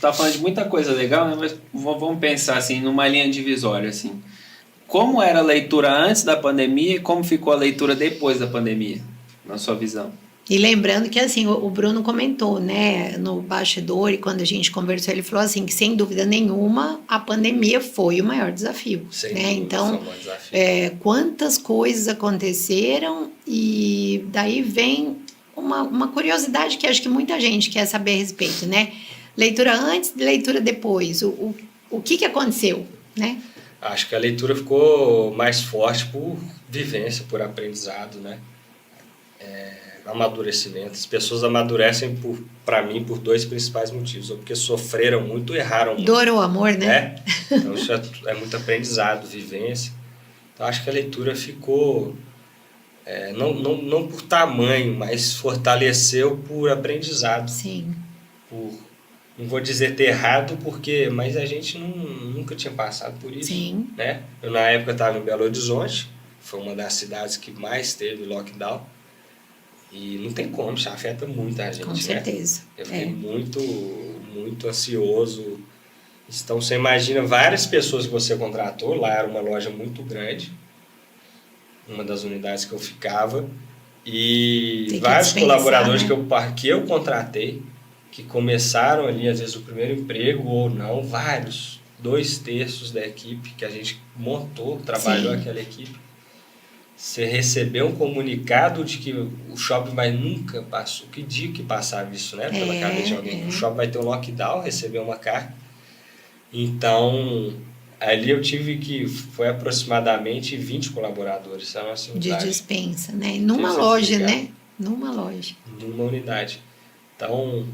tá falando de muita coisa legal, né? Mas vamos pensar assim, numa linha divisória, assim. Como era a leitura antes da pandemia e como ficou a leitura depois da pandemia, na sua visão? E lembrando que assim, o Bruno comentou, né, no bastidor e quando a gente conversou, ele falou assim que sem dúvida nenhuma a pandemia foi o maior desafio, Sem né? dúvida, Então, foi um bom desafio. quantas coisas aconteceram e daí vem uma curiosidade que acho que muita gente quer saber a respeito, né? Leitura antes, leitura depois, o que aconteceu, né? Acho que a leitura ficou mais forte por vivência, por aprendizado, né? Amadurecimento. As pessoas amadurecem, para mim, por dois principais motivos. Ou porque sofreram muito, erraram muito. Dor ou amor, né? Então isso é muito aprendizado, vivência. Então acho que a leitura ficou, não por tamanho, mas fortaleceu por aprendizado. Sim. Não vou dizer ter errado, mas a gente nunca tinha passado por isso. Sim. Né? Eu, na época, estava em Belo Horizonte, foi uma das cidades que mais teve lockdown. E não tem como, isso afeta muita gente. Com certeza. Eu fiquei muito, muito ansioso. Então, você imagina várias pessoas que você contratou, lá era uma loja muito grande, uma das unidades que eu ficava, e vários colaboradores, né? que eu contratei, que começaram ali, às vezes, o primeiro emprego ou não, vários, 2/3 da equipe que a gente montou, trabalhou. Sim. Aquela equipe. Você recebeu um comunicado de que o shopping vai nunca passou. Que dia que passava isso, né? Pela cabeça de alguém. O shopping vai ter um lockdown, recebeu uma carta. Então, ali eu tive que... Foi aproximadamente 20 colaboradores. Assim, de dispensa, né? Numa loja, né? Numa loja. Numa unidade. Então,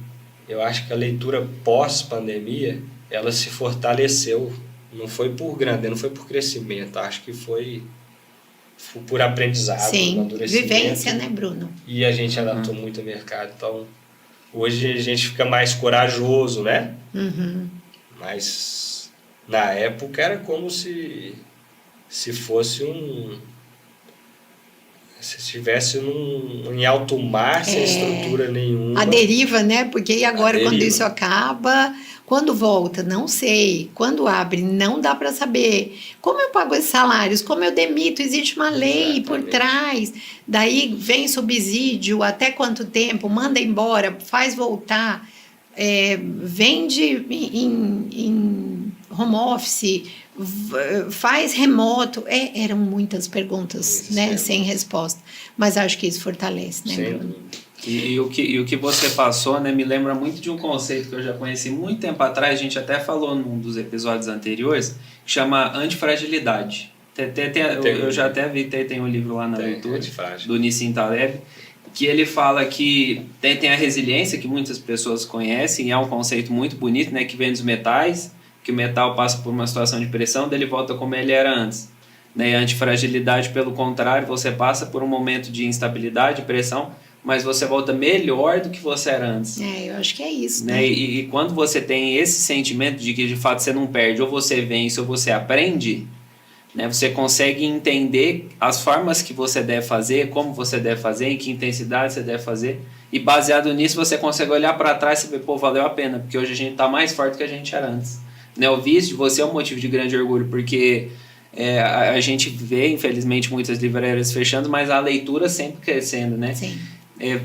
eu acho que a leitura pós-pandemia, ela se fortaleceu. Não foi por grandeza, não foi por crescimento. Acho que foi por aprendizado, amadurecimento. Vivência, né, Bruno? E a gente adaptou muito ao mercado. Então, hoje a gente fica mais corajoso, né? Mas, na época, era como se fosse se estivesse em alto mar, sem estrutura nenhuma. A deriva, né? Porque e agora, quando isso acaba... Quando volta, não sei. Quando abre, não dá para saber. Como eu pago esses salários? Como eu demito? Existe uma lei por trás. Daí vem subsídio, até quanto tempo? Manda embora, faz voltar. Vende em home office, faz remoto. Eram muitas perguntas, né? Sem resposta. Mas acho que isso fortalece, né, Bruno? E o que você passou, né, me lembra muito de um conceito que eu já conheci muito tempo atrás, a gente até falou num dos episódios anteriores, que chama antifragilidade. Eu já até vi, tem um livro lá na leitura, do Nissim Taleb, que ele fala que tem a resiliência, que muitas pessoas conhecem, e é um conceito muito bonito, né, que vem dos metais, que o metal passa por uma situação de pressão, daí ele volta como ele era antes. Né, e a antifragilidade, pelo contrário, você passa por um momento de instabilidade, pressão, mas você volta melhor do que você era antes. Eu acho que é isso, né? E quando você tem esse sentimento de que de fato você não perde, ou você vence, ou você aprende, né? Você consegue entender as formas que você deve fazer, como você deve fazer, em que intensidade você deve fazer, e baseado nisso você consegue olhar para trás e ver, pô, valeu a pena, porque hoje a gente está mais forte do que a gente era antes. Né? O vício de você é um motivo de grande orgulho, porque a gente vê, infelizmente, muitas livrarias fechando, mas a leitura sempre crescendo, né? Sim.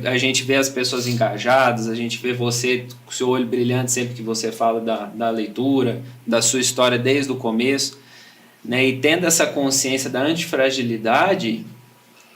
A gente vê as pessoas engajadas, a gente vê você com o seu olho brilhante sempre que você fala da leitura, da sua história desde o começo, né? E tendo essa consciência da antifragilidade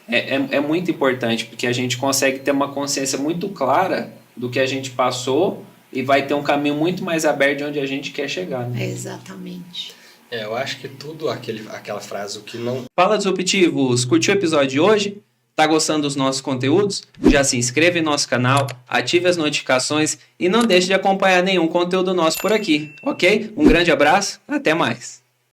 é muito importante, porque a gente consegue ter uma consciência muito clara do que a gente passou e vai ter um caminho muito mais aberto de onde a gente quer chegar. Né? Exatamente. Eu acho que tudo aquela frase, o que não... Fala, Disruptivos! Curtiu o episódio de hoje? Tá gostando dos nossos conteúdos? Já se inscreve em nosso canal, ative as notificações e não deixe de acompanhar nenhum conteúdo nosso por aqui, ok? Um grande abraço, até mais!